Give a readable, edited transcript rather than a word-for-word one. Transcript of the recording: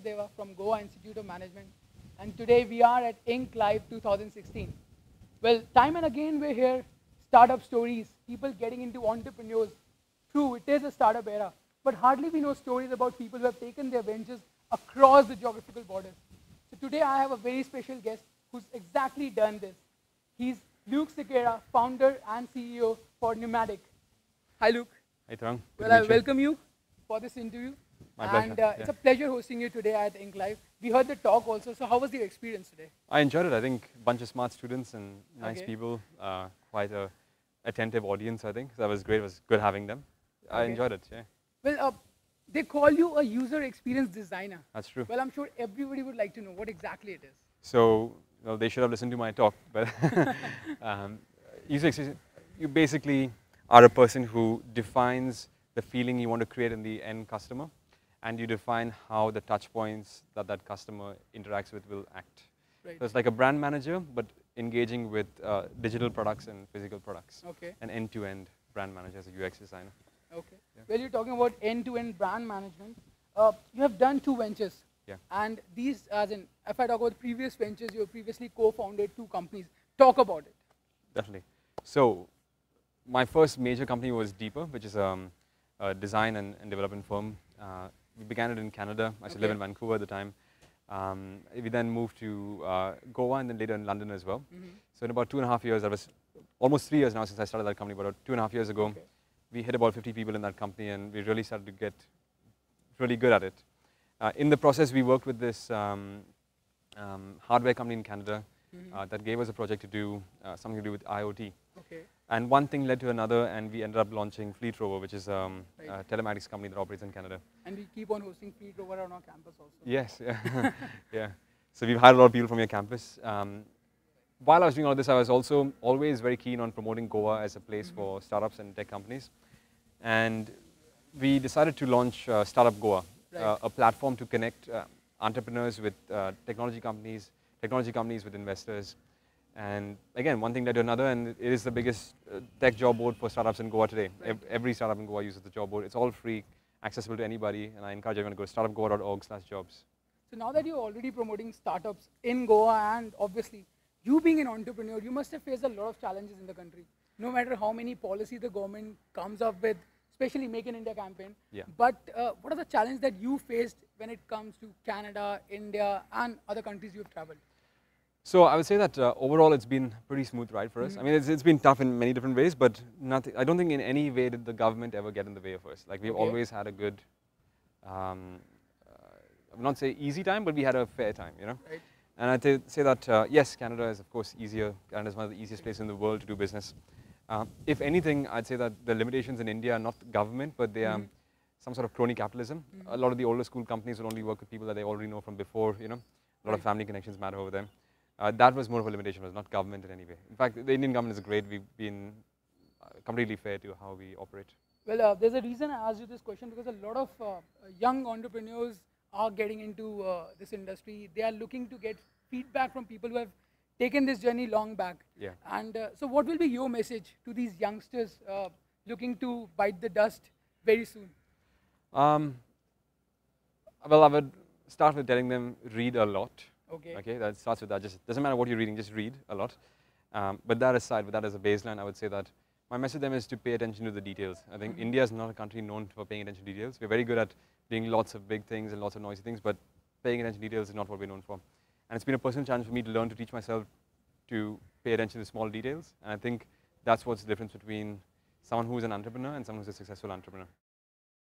Deva from Goa Institute of Management, and today we are at Inc. Live 2016. Well, time and again we're here, startup stories, people getting into entrepreneurs. True, it is a startup era, but hardly we know stories about people who have taken their ventures across the geographical borders. So today I have a very special guest who's exactly done this. He's Luke Sequeira, founder and CEO for Numadic. Hi, Luke. Hey, Tarang. Well, I welcome you for this interview. My pleasure. And it's a pleasure hosting you today at Inc. Live. We heard the talk also, so how was your experience today? I enjoyed it. I think a bunch of smart students and nice Okay. people, quite a attentive audience, I think. So that was great. It was good having them. I Okay. enjoyed it, yeah. Well, they call you a user experience designer. That's true. Well, I'm sure everybody would like to know what exactly it is. So, well, they should have listened to my talk, but user experience, you basically are a person who defines the feeling you want to create in the end customer, and you define how the touch points that that customer interacts with will act. Right. So it's like a brand manager, but engaging with digital products and physical products. Okay. An end-to-end brand manager as a UX designer. Okay. Yeah. Well, you're talking about end-to-end brand management. You have done 2 ventures. Yeah. And these, as in, if I talk about previous ventures, you have previously co-founded 2 companies. Talk about it. Definitely. So my first major company was Deeper, which is a design and development firm. We began it in Canada. I used to live in Vancouver at the time. We then moved to Goa and then later in London as well. So in about 2.5 years, that was almost 3 years now since I started that company, but about 2.5 years ago, we hit about 50 people in that company and we really started to get really good at it. In the process, we worked with this hardware company in Canada that gave us a project to do something to do with IoT. Okay. And one thing led to another, and we ended up launching FleetRover, which is a telematics company that operates in Canada. And we keep on hosting FleetRover on our campus also. Yes, yeah. Yeah. So we've hired a lot of people from your campus. While I was doing all this, I was also always very keen on promoting Goa as a place for startups and tech companies. And we decided to launch Startup Goa, a platform to connect entrepreneurs with technology companies with investors. And again, one thing led to another, and it is the biggest tech job board for startups in Goa today. Right. Every startup in Goa uses the job board. It's all free, accessible to anybody, and I encourage everyone to go to startupgoa.org/jobs. So now that you're already promoting startups in Goa, and obviously you being an entrepreneur, you must have faced a lot of challenges in the country. No matter how many policies the government comes up with, especially Make in India campaign. Yeah. But what are the challenges that you faced when it comes to Canada, India, and other countries you've traveled? So I would say that overall it's been a pretty smooth ride for us. I mean, it's been tough in many different ways, but nothing. I don't think in any way did the government ever get in the way of us. Like we've always had a good, I would not say easy time, but we had a fair time, you know. Right. And I'd say that yes, Canada is of course easier. Canada is one of the easiest places in the world to do business. If anything, I'd say that the limitations in India are not government, but they are some sort of crony capitalism. A lot of the older school companies will only work with people that they already know from before, you know. A lot of family connections matter over there. That was more of a limitation, was not government in any way. In fact, the Indian government is great. We've been completely fair to how we operate. Well, there's a reason I asked you this question, because a lot of young entrepreneurs are getting into this industry. They are looking to get feedback from people who have taken this journey long back. Yeah. And so what will be your message to these youngsters looking to bite the dust very soon? Well, I would start with telling them read a lot. Okay. That starts with that. Just doesn't matter what you're reading, just read a lot. But that aside, with that as a baseline, I would say that my message to them is to pay attention to the details. I think India is not a country known for paying attention to details. We're very good at doing lots of big things and lots of noisy things, but paying attention to details is not what we're known for. And it's been a personal challenge for me to learn to teach myself to pay attention to small details. And I think that's what's the difference between someone who's an entrepreneur and someone who's a successful entrepreneur.